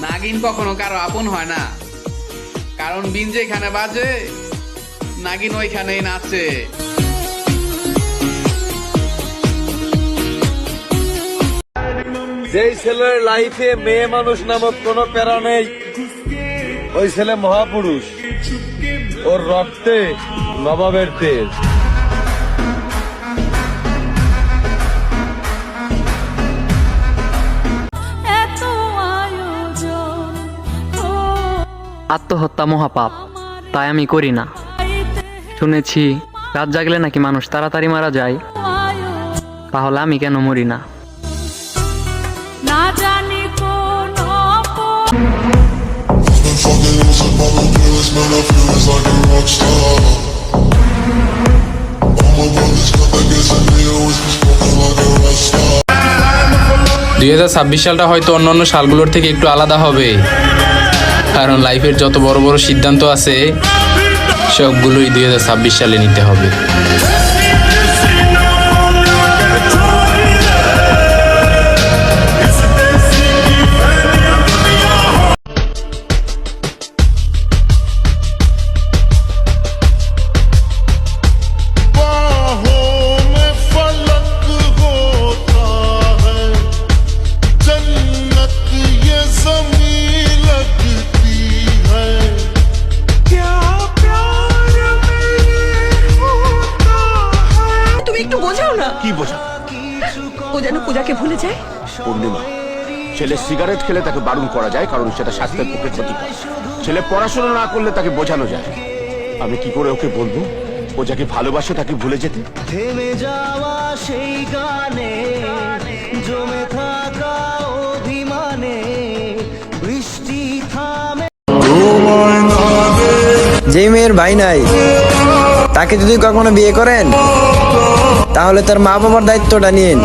নাগিন কখনো কারো আপন হয় না, কারণ বিন যেখানে বাজে নাগিন ওইখানেই নাচে। যেই ছেলের লাইফে মেয়ে মানুষ নামক কোনো প্যারা নেই, ওই ছেলে মহাপুরুষ। ওর রক্তে নবাবের তেজ। আত্মহত্যা মহাপাপ, তাই আমি করি না। শুনেছি রাত জাগলে নাকি মানুষ তাড়াতাড়ি মারা যায়, তাহলে আমি কেন মরি না? সালটা হয়তো অন্যান্য সালগুলোর থেকে একটু আলাদা হবে, কারণ লাইফের যত বড় বড় সিদ্ধান্ত আছে সবগুলোই 2026 সালে নিতে হবে। কি বোঝা? ও যেন পূজাকে ভুলে যায়। পূর্ণিমা, ছেলে সিগারেট খেলে তাকে বারণ করা যায়, কারণ সেটা স্বাস্থ্যের পক্ষে ক্ষতিকর। ছেলে পড়াশোনা না করলে তাকে বোঝানো যায়। আমি কি করে ওকে বলবো ও যাকে ভালোবাসে তাকে ভুলে যেতে? থেমে যাওয়া সেই গানে জমে থাকা অভিমানে বৃষ্টি থামে। যে মেয়ের ভাই নাই তাকে যদি কখনো বিয়ে করেন তাহলে তার মা বাবার দায়িত্বটা নিন,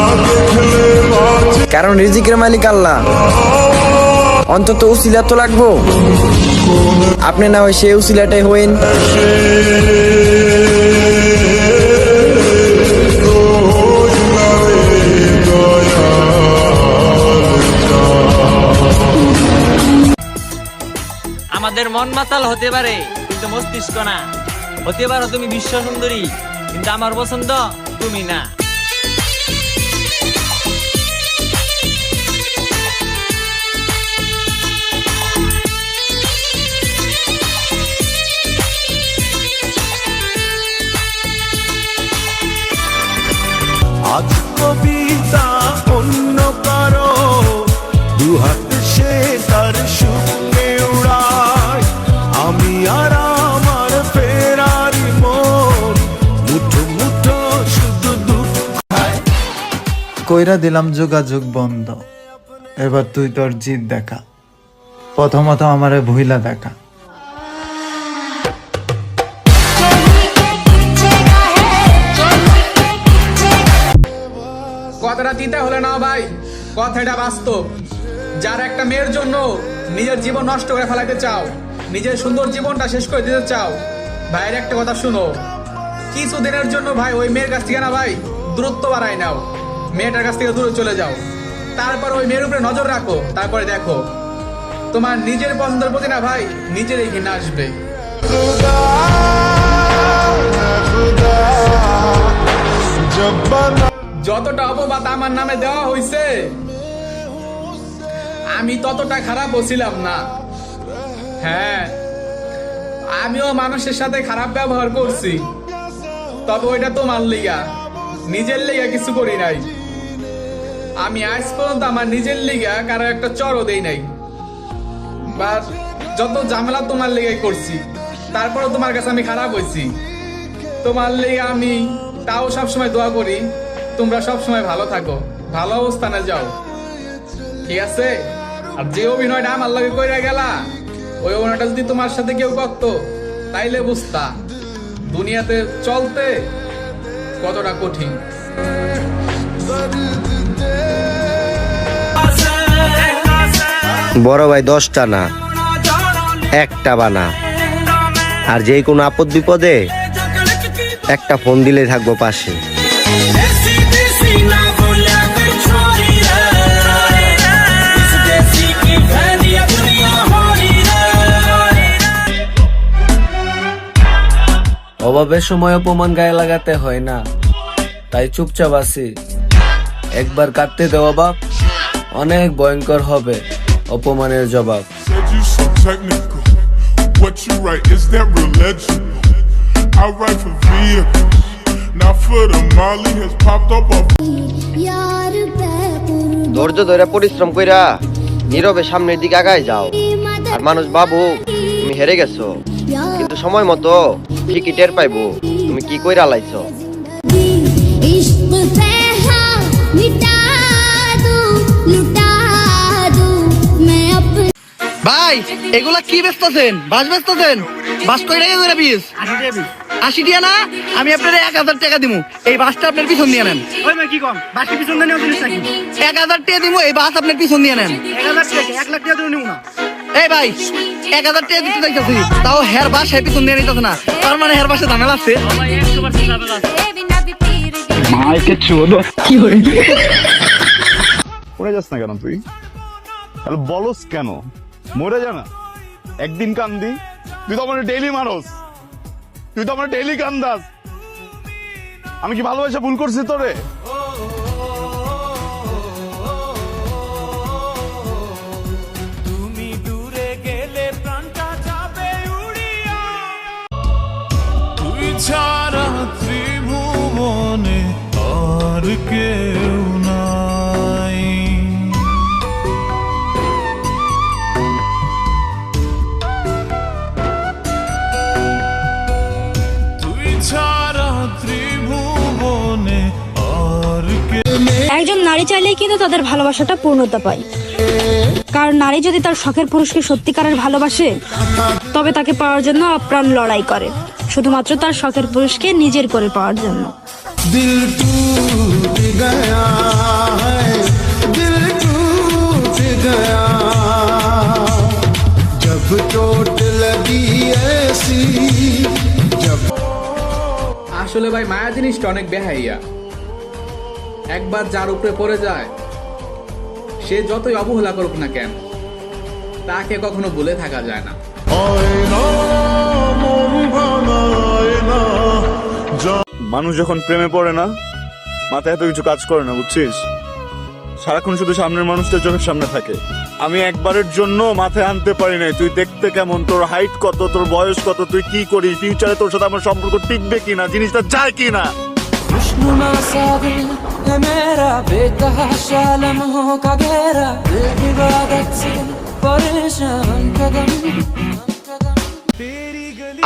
কারণ রিজিকের মালিক আল্লাহ। অন্তত উসিলা তো লাগবো, আপনি না হয় সেই উসিলাটাই হইন। আমাদের মন মাতাল হতে পারে কিন্তু মস্তিষ্ক না। হতে পারো তুমি বিশ্ব সুন্দরী, কিন্তু আমার পছন্দ তুমি না। আজ কবিতা অন্য কারো দুহাত সে তার সুখে উড়ায়, আমি আর আমার ফেরারি মন মুঠো মুঠো শুধু দুঃখ। কইরা দিলাম যোগাযোগ বন্ধ, এবার তুই তোর জিদ দেখা। প্রথমত আমারে ভুইলা দেখা। কথাটা তিতা হলে না ভাই, কথাটা বাস্তব। যার একটা মেয়ের জন্য নিজের জীবন নষ্ট করে ফেলাতে চাও, নিজের সুন্দর জীবনটা শেষ করে দিতে চাও, ভাইয়ের একটা কথা শুনো, কিছুদিনের জন্য ভাই ওই মেয়ের কাছ থেকে না ভাই দূরত্ব বাড়ায় নাও, মেয়েটার কাছ থেকে দূরে চলে যাও। তারপর ওই মেয়ের উপরে নজর রাখো, তারপরে দেখো তোমার নিজের পছন্দের প্রতি না ভাই নিজেরই ঘৃণা আসবে। যতটা অপবাদ আমার নামে দেওয়া হয়েছে আমি ততটা খারাপও ছিলাম না। হ্যাঁ, আমিও মানুষের সাথে খারাপ ব্যবহার করছি, তবে ওইটা তোমার লিগা, নিজের লিগা কিছু করি নাই। আমি আজ পর্যন্ত আমার নিজের লিগা কারো একটা চরও দেই নাই, বা যত ঝামেলা তোমার লিগাই করছি, তারপরে তোমার কাছে আমি খারাপ হয়েছি। তোমার লিগা আমি তাও সবসময় দোয়া করি তোমরা সবসময় ভালো থাকো, ভালো অবস্থানে যাও, ঠিক আছে? আর যে অভিনয়টা আমার লাগে কইরা গেলা, ওই অভিনয়টা যদি তোমার সাথে কেউ করতো তাইলে বুঝতা দুনিয়াতে চলতে কতটা কঠিন। বড় ভাই 10টা না, একটা বানা। আর যে কোনো আপদ বিপদে একটা ফোন দিলে থাকবো পাশে। অভাবের সময় অপমান গায়ে লাগাতে হয় না, তাই চুপচাপ আছি। একবার কাটতে দেওয়া বাপ, অনেক ভয়ঙ্কর হবে অপমানের জবাব। Said you so technical. What you write, is that real legible? I write for vehicles, not for the Molly has popped up off. ধৈর্য ধরে পরিশ্রম কইরা নীরবে সামনের দিকে আগায় যাও। আর মানুষ বাবু তুমি হেরে গেছো, কিন্তু সময় মতো ঠিকই টের পাইবো তুমি কি কইরা লাইছো। ভাই এগুলা কি বেচতেছেন? বাস বেচতেছেন? বাস কয় টাকা করে পিস? 80 টাকা না, আমি আপনার 1000 টাকা দিমু, এই বাসটা আপনার পিছন দিয়ে নেন। কি কম বাস পিছন দিয়ে নেওয়া জিনিস নাকি? 1000 টাকা দিমু, এই বাস আপনার পিছন দিয়ে নেন। 1000 টাকা 1 লাখ টাকা দিমু না। এই ভাই 1000 টাকা দিতে চাইতেছি, তাও হের বাস হে পিছন দিয়ে নিতেছে না, তার মানে হের বাসে ঝামেলা আছে। মরে যাস না কেন তুই? তাহলে বলস কেন? মরে যা না, একদিন কান্দি। তুই তো আমার ডেইলি মারস, তুই তো আমার ডেইলি কান্দাস। আমি কি ভালোবাসা ভুল করছি তোরে? তুমি দূরে গেলে প্রাণটা যাবে উড়িয়া। তুই ছাড়া ত্রিভুবনে আর কেউ নাই। তুই ছাড়া ত্রিভুবনে আর একজন নারী চাইলেই কিন্তু তাদের ভালোবাসাটা পূর্ণতা পায়, কারণ নারী যদি তার শখের পুরুষকে সত্যিকারের ভালোবাসে তবে তাকে পাওয়ার জন্য আপ্রাণ লড়াই করে, শুধুমাত্র তার শখের পুরুষকে নিজের করে পাওয়ার জন্য। दिल टूट गया है, दिल टूट गया जब चोट लगी ऐसी जब। আসলে ভাই মায়া জিনিসটা অনেক বেহাইয়া। একবার যার উপরে পড়ে যায় সে যতই অবহেলা করুক না কেন তাকে কখনো ভুলে থাকা যায় না। মানুষ যখন প্রেমে পড়ে না, মাথায় এত কিছু কাজ করে না, বুঝছিস? সারাক্ষণ শুধু সামনের মানুষটা চোখের সামনে থাকে। আমি একবারের জন্য মাথায় আনতে পারি নাই তুই দেখতে কেমন, তোর হাইট কত, তোর বয়স কত, তুই কি করিস, ফিউচারে তোর সাথে আমার সম্পর্ক টিকবে কিনা, জিনিসটা যায় কিনা।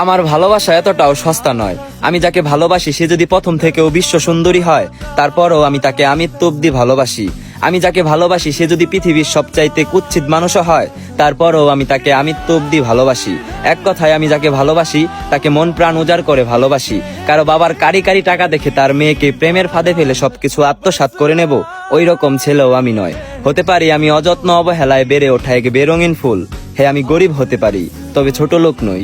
আমার ভালোবাসা এতটাও সস্তা নয়। আমি যাকে ভালোবাসি সে যদি প্রথম থেকেও বিশ্ব সুন্দরী হয়, তারপরও আমি তাকে আমৃত্যু অব্দি ভালোবাসি। আমি যাকে ভালোবাসি সে যদি পৃথিবীর সবচাইতে কুৎসিত মানুষও হয়, তারপরও আমি তাকে আমৃত্যু অব্দি ভালোবাসি। এক কথায় আমি যাকে ভালোবাসি তাকে মন প্রাণ উজাড় করে ভালোবাসি। কারো বাবার কারি কারি টাকা দেখে তার মেয়েকে প্রেমের ফাঁদে ফেলে সবকিছু আত্মসাৎ করে নেব, ওই রকম ছেলেও আমি নয়। হতে পারি আমি অযত্ন অবহেলায় বেড়ে ওঠা এক বেরঙিন ফুল। হ্যাঁ, আমি গরিব হতে পারি, তবে ছোট লোক নই।